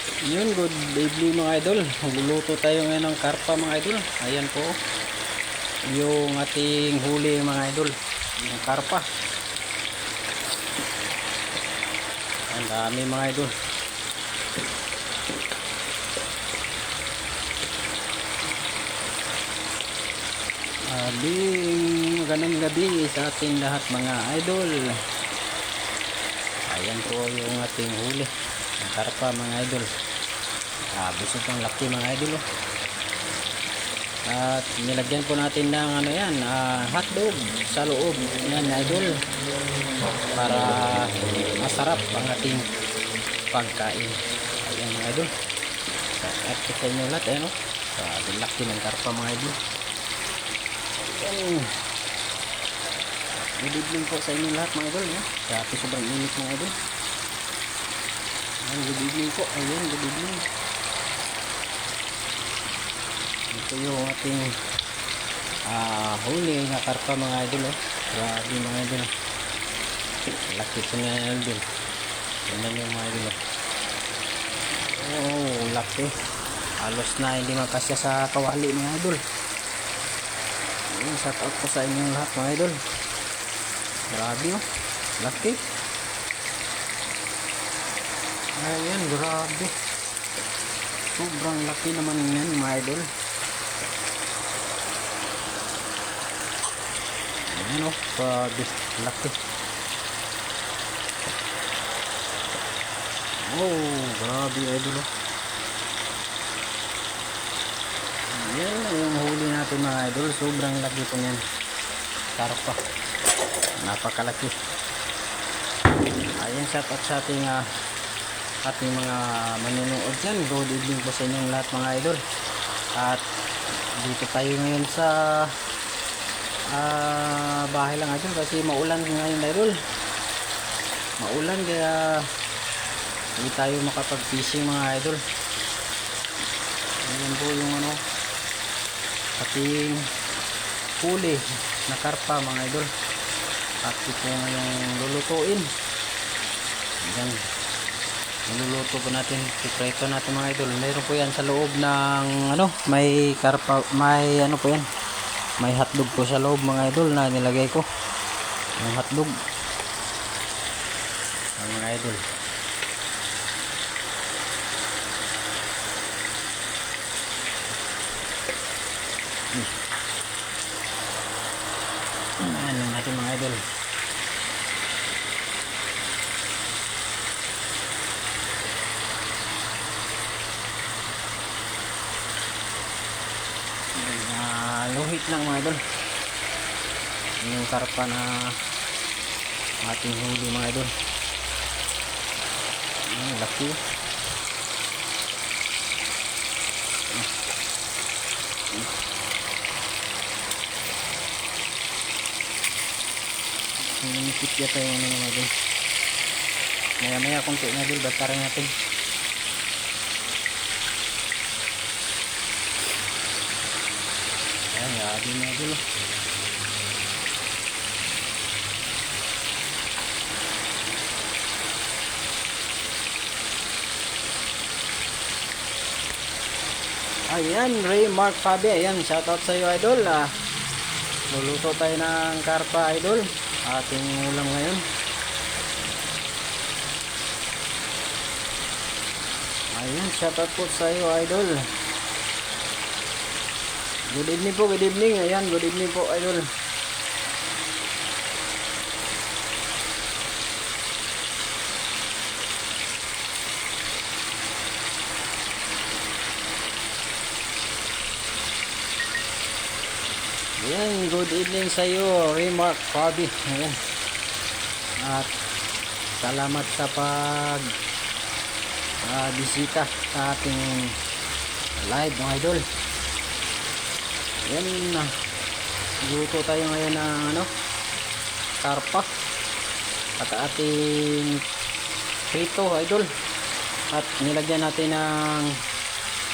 Yun, good evening mga idol. Magluluto tayo ngayon ng karpa mga idol. Ayan po yung ating huli mga idol, yung karpa. Ang dami mga idol. Magandang gabi sa ating lahat mga idol. Ayan po yung ating huli ng karpa mga idol. Busog ang laki mga idol. At nilagyan po natin ng ano yan, hotdog sa loob yan idol, para masarap ang ating pagkain. Ayan mga idol. At sa inyo lahat, ayan o, sa laki ng karpa mga idol. Ayan. Good evening po sa inyo lahat mga idol. Grabe sobrang init mga idol. Ayan, good evening po. Ayan, good evening. Ito yung ating huli na karpa mga idol. Grabe mga idol. Laki po nga idol. Tignan yung mga idol. Oh, laki. Halos na hindi makasya sa kawali mga idol. Shout out po sa inyo lahat mga idol. Grabe oh, laki. Ayan, grabe. Sobrang laki naman yan mga idol. Ayan oh, grabe, laki. Oh, grabe idol oh. Ayan yung huli natin mga idol. Sobrang laki po yan. Karpa. Napakalaki. Ayan, shout out sa ating mga manunood dyan. Good evening po sa inyong lahat mga idol. At dito tayo ngayon sa bahay lang idol, kasi maulan ngayon idol. Maulan kaya hindi tayo makapag fishing mga idol. Ayan po yung ano, ating huli na karpa mga idol. At ito ngayong lulutuin. Ayan, niluluto po natin, piprito natin mga idol. Mayroon po yan sa loob ng ano, may karpa, may ano po yan, may hotdog po sa loob mga idol na nilagay ko yung hotdog mga idol. Ano natin mga idol. Luhit lang mga idol yung karpa na ating huli mga idol. Laki. Ninikip yata yung ano mga idol. Maya maya konti mga idol, batarin natin. Ayan, grabe mga idol. Ayan, Ray Mark Fabi. Ayan, shoutout sa iyo idol. Luluto tayo ng karpa idol. Ating ulam ngayon. Ayan, shoutout po sa iyo idol. Good evening po, good evening. Ayan, good evening po idol. Ayan, good evening sa iyo, Remark Fabi. Ayan. At salamat sa bisita sa ating live mga idol. Ayan, luto tayo ngayon ng ano, karpa at ating prito idol. At nilagyan natin ng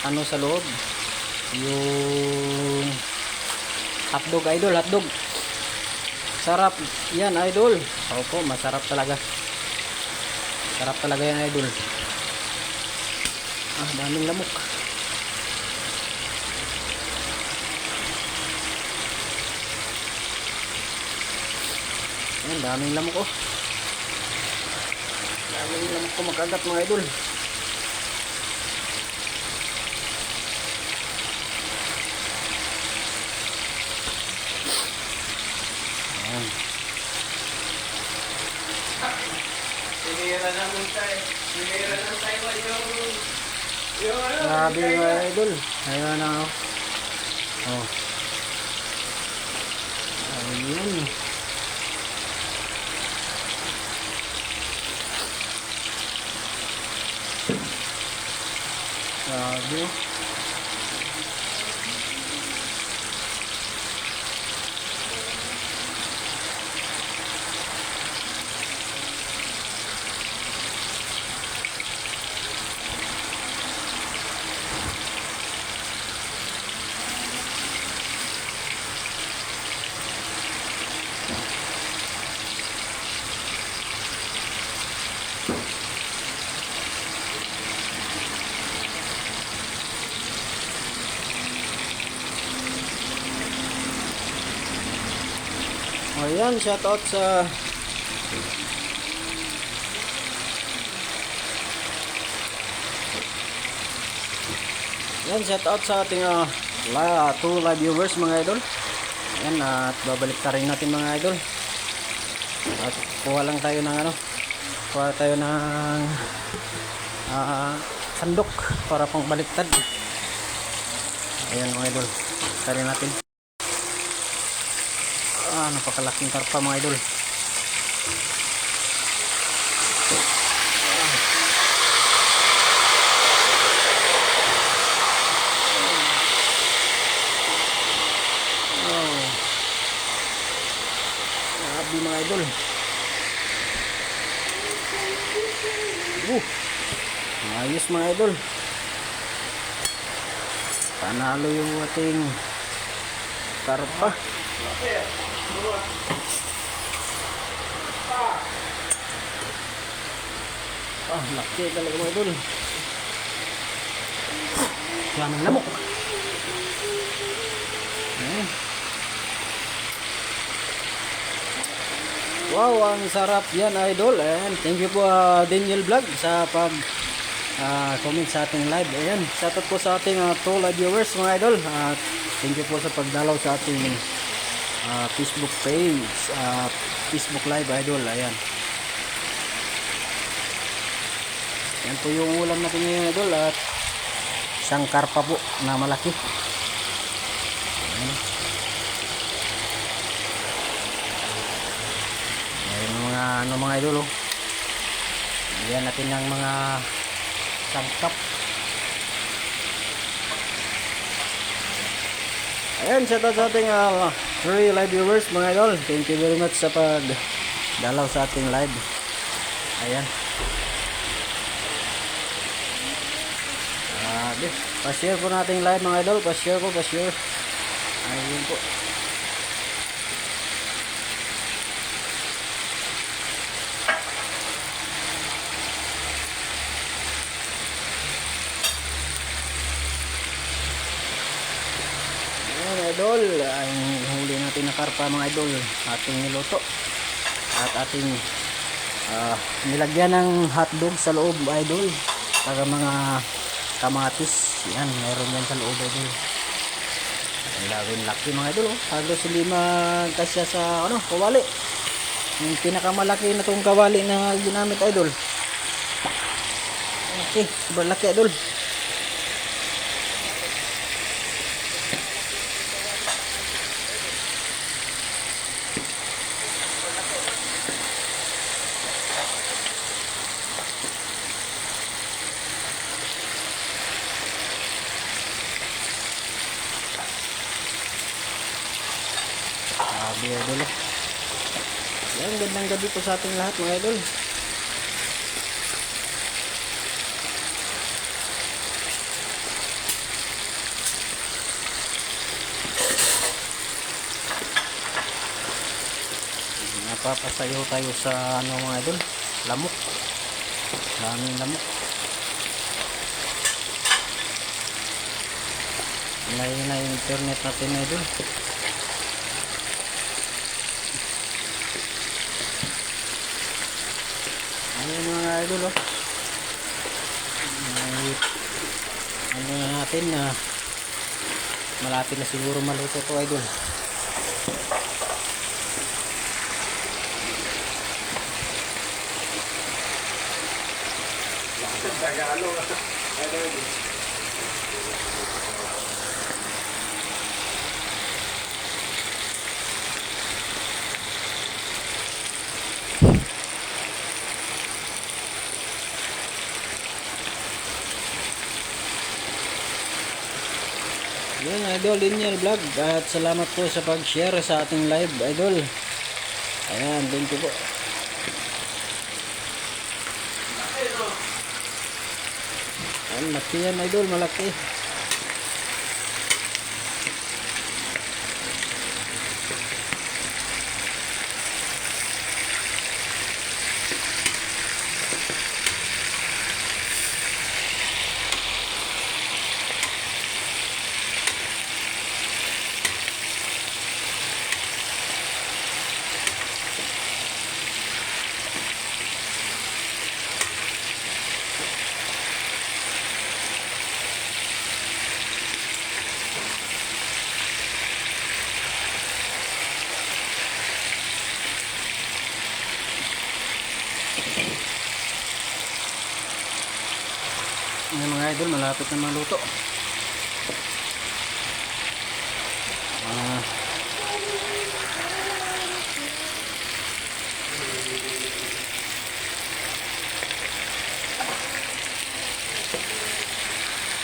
ano sa loob, yung hotdog idol, hotdog. Sarap yan idol. Opo, masarap talaga. Sarap talaga yan idol. Daming lamok. Ayan, daming lamok oh. Daming lamok kumakagat mga idol. Ayan. Sinira naman tayo. Sinira naman tayo yung ano. Grabe mga idol. Ayan na oh. Oh. Ayan. Grabe oh. Ayan, shout out sa ating 2 live viewers mga idol. Ayan, at babalik ka rin natin mga idol. At kuha lang tayo ng kuha tayo ng sandok para pang baliktad. Ayan mga idol, tarin natin. Napakalaking karpa mga idol. Grabe mga idol. Ayos mga idol. Panalo yung ating karpa. Laki talaga mga idol. Daming lamok. Wow, ang sarap yan idol. And thank you po Daniel Vlog sa pag comment sa ating live. Ayan, shoutout po sa ating 2 live viewers mga idol. Thank you po sa pagdalaw sa ating Facebook page, Facebook live idol. Ayan. Yan po yung ulam natin ngayon idol, at isang karpa po na malaki. Ayan. Ayan mga idol oh. Ayan natin ng mga sangkap. Ayan, shout out sa ating 3 live viewers mga idol. Thank you very much sa pagdalaw sa ating live. Ayan. Pa-share po natin live mga idol. Pa-share po, pa-share. Ayun po. Ayan idol, ang huli natin na karpa mga idol, ating niluto at ating nilagyan ng hotdog sa loob idol, para mga kamatis. Yan, meron yan sa loob idol. Ang laki mga idol oh. Halos hindi magkasya sa kawali. Yung pinakamalaki na tong kawali na ginamit idol. Okay, sobrang laki idol. Sabi idol. Yan, gandang gabi po sa ating lahat mga idol. Napapasayaw tayo sa mga idol, lamok. Daming lamok. Mahina yung internet natin idol. Ayan mga idol oh. May, ano na natin na malapit na siguro maluto to idol. Tagalog. Ano yun? Yun idol, Linear Vlog, at salamat po sa pag-share sa ating live idol. Ayan, thank you po. Ayan, laki yan idol, malaki. Ayan mga idol, malapit na maluto.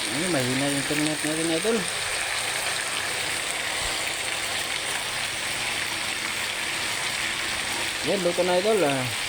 Ano, mahina yung internet natin idol. Yan, luto na idol ah.